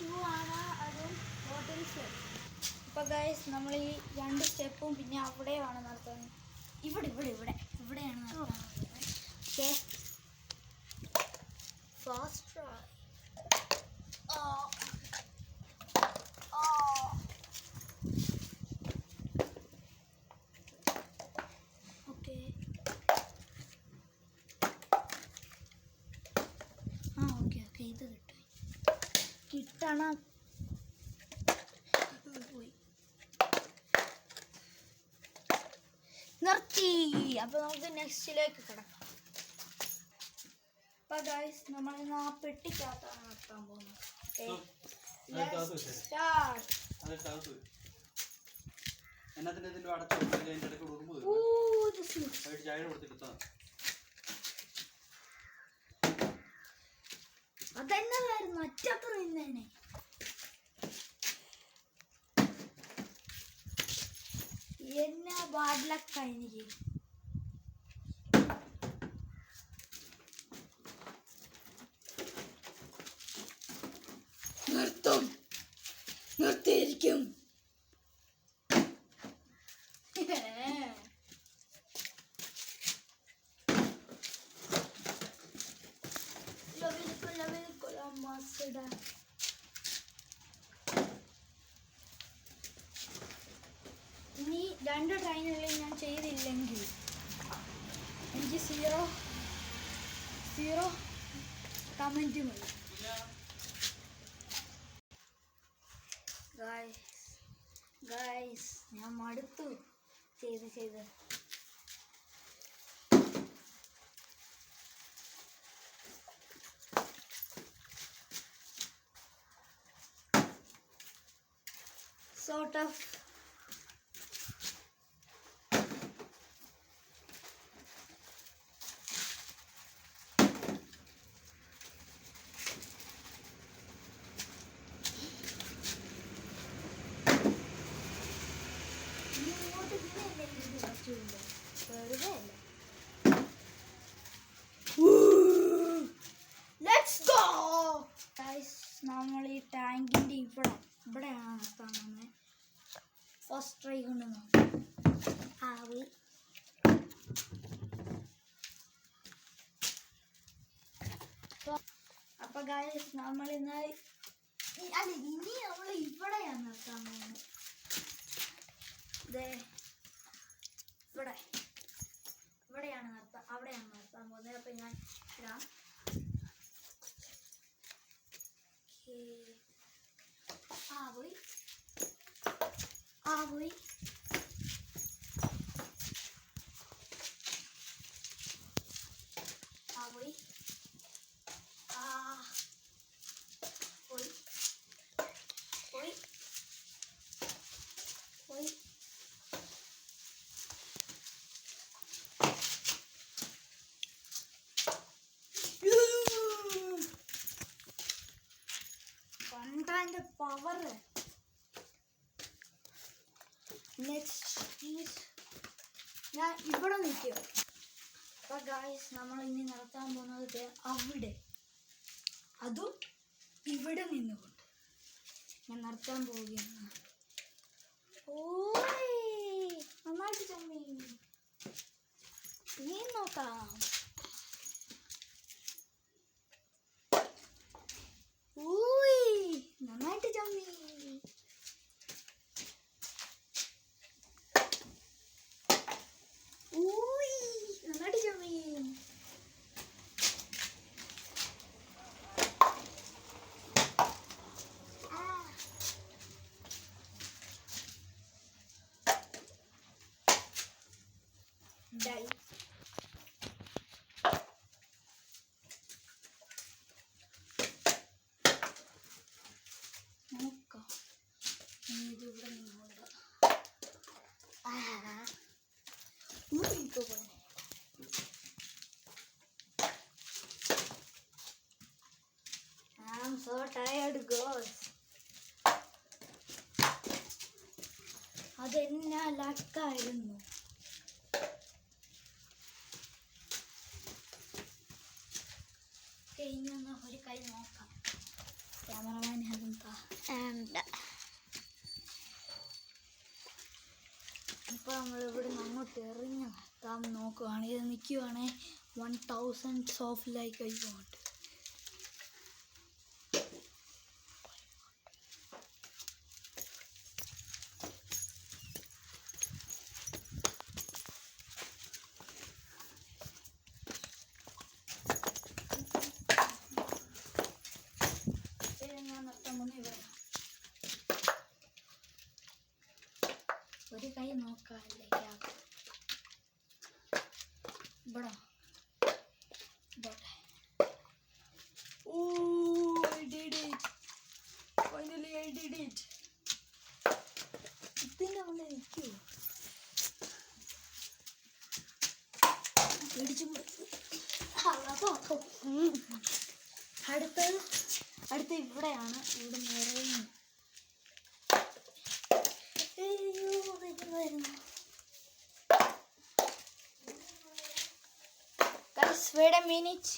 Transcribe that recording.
2 ആണ് അതും total step. അപ്പോൾ ഗൈസ് നമ്മൾ ഈ 2 സ്റ്റെപ്പും പിന്നെ അവിടെയാണ് നടത്തുന്നത്. ഇവിടെയാണ് നടത്തുന്നത്. Okay, fast try. Okay, okay ഇത് കിട്ടണം. പോയി നിർത്തി. അപ്പോൾ നമുക്ക് നെക്സ്റ്റിലേക്ക് കിടക്കാം. അപ്പോൾ ഗൈസ് നമ്മളിന്ന് ആ പെട്ടിക്കകത്താണ് നടത്താൻ പോകുന്നത്. അതെന്നതായിരുന്നു അച്ചത്ര നിന്നേനെ. എന്നാ ബാഡ്ലക്ക എനിക്ക്. നിർത്തിയിരിക്കും. ഇനി 2 ട്രെയിനുകളിൽ ഞാൻ ചെയ്തില്ലെങ്കിൽ എനിക്ക് 0 കമൻറ്റ് മതി. ഗൈസ് ഞാൻ മടുത്തു ചെയ്ത്. sort of. Let's go. Guys, നമ്മൾ ഈ ടാങ്കിന്റെ ഇവിടെയാണ് നിർത്താൻ പോകുന്നത്. ഫസ്റ്റ് ട്രൈ കൊണ്ട് ആവി. അപ്പൊ ഗൈസ് നമ്മൾ ഇനി നമ്മൾ ഇവിടെയാണ് നിർത്താൻ പോകുന്നത്. ഇവിടെയാണ് അവിടെയാണ് നിർത്താൻ പോകുന്നത്. അപ്പൊ ഞാൻ ഇടാം. ആവി പോയി. കണ്ടതിൻ്റെ പവർ. നെക്സ്റ്റ് ഞാൻ ഇവിടെ നിൽക്കുക. അപ്പോൾ ഗായ്സ് നമ്മൾ ഇനി നടത്താൻ പോകുന്നത് അവിടെ, അതും ഇവിടെ നിന്നുകൊണ്ട് ഞാൻ നടത്താൻ പോവുകയാണ്. നന്നായിട്ട് ചമ്മി നീ നോക്കാം. നന്നായിട്ട് ചമ്മി. നന്നായിട്ട് ചമ്മി. ഡൈ. നോക്കാം ഇതിവിടെ നിന്നുകൊണ്ട് I'm so tired, girls. അതെന്നാ ലക്കായിരുന്നു. ഇനി ഒന്ന് ഒരു കൈ നോക്കാം. ക്യാമറമാൻ അതെന്താ ഇപ്പോൾ നമ്മളിവിടെ നിന്ന് അങ്ങോട്ട് എറിഞ്ഞ് താൻ നോക്കുവാണ്. ഇത് നിൽക്കുവാണെങ്കിൽ 1000 സോഫ്റ്റ് ലൈക്ക് ആയിക്കോട്ടെ. ഞാൻ നിർത്താൻ പോകുന്ന ഇവിടെ ഒരു കൈ നോക്കാല്ലേ ഇവിടെ. Oh, I did it. Finally I did it. ഇതിൻ്റെ കൊണ്ട് നിൽക്കൂ. അടുത്ത ഇവിടെയാണ്. ഇവിടെ നിറയുന്നു. Guys, wait a minute.